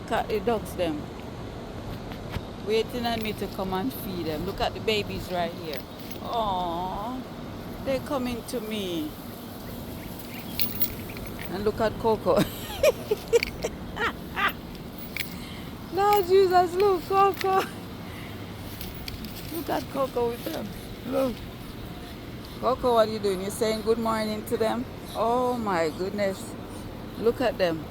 Look at the ducks them. Waiting on me to come and feed them. Look at the babies right here. Aww. They're coming to me. And look at Coco. Lord Jesus, look, Coco. Look at Coco with them. Look. Coco, what are you doing? You're saying good morning to them? Oh my goodness. Look at them.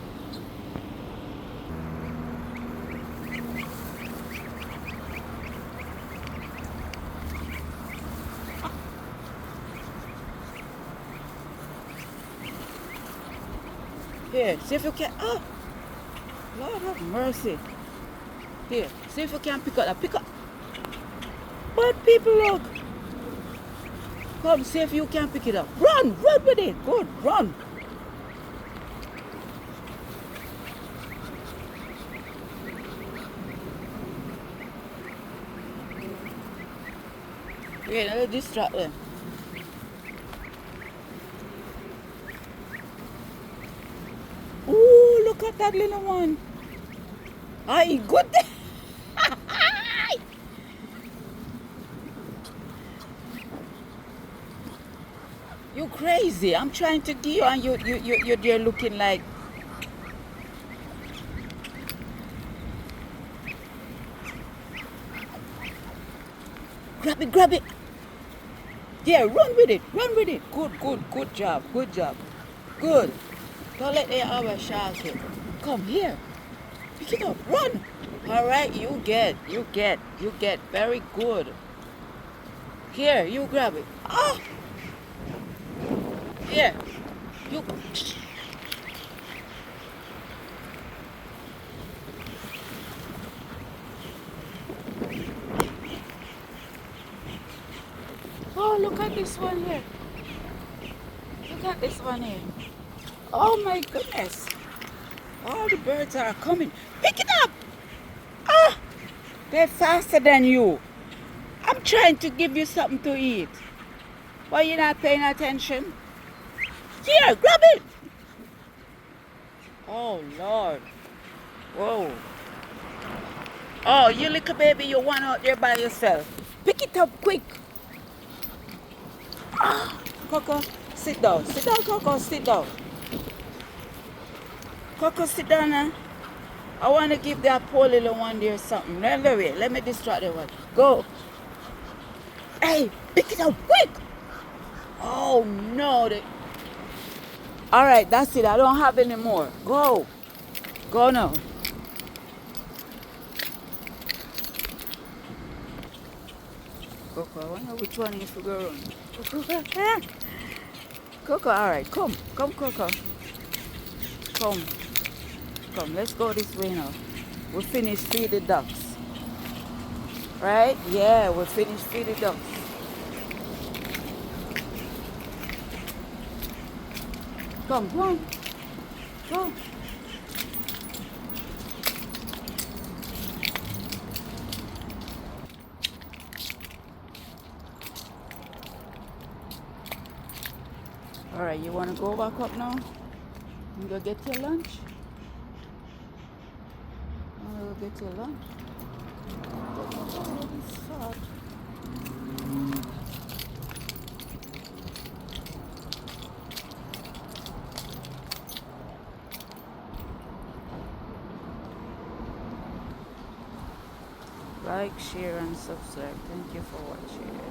Here, see if you can. Oh, Lord have mercy. Here, see if you can pick up that. Pick up. But people, look. Come, see if you can pick it up. Run, run with it. Good, run. Wait, I'll distract them. Ooh, look at that little one. Aye, good. You crazy. I'm trying to give you and you're there looking like. Grab it, grab it. Yeah, run with it, run with it. Good, good, good job, good job. Good. Don't let the other shark hit. Come here. Pick it up, run. All right, you get. Very good. Here, you grab it. Oh, here. You. Oh, look at this one here. Look at this one here. Oh my goodness. All the birds are coming. Pick it up. Ah, they're faster than you. I'm trying to give you something to eat. Why you not paying attention? Here, grab it. Oh Lord. Whoa. Oh, you little baby, you want out there by yourself. Pick it up quick. Ah, Coco, sit down. Sit down, Coco, sit down. Coco, sit down now. I want to give that poor little one there something. Wait, let me distract the one. Go. Hey, pick it up quick. Oh no. All right, that's it. I don't have any more. Go. Go now. Coco, I wonder which one you should go on. Coco, all right. Come, Coco. Come. Come, let's go this way now. We finished feed the ducks. Right? Yeah, we finished feed the ducks. Come, go on. Go. All right, you want to go back up now? You go get your lunch? You go get your lunch? Oh, it's hot. Like, share, and subscribe. Thank you for watching.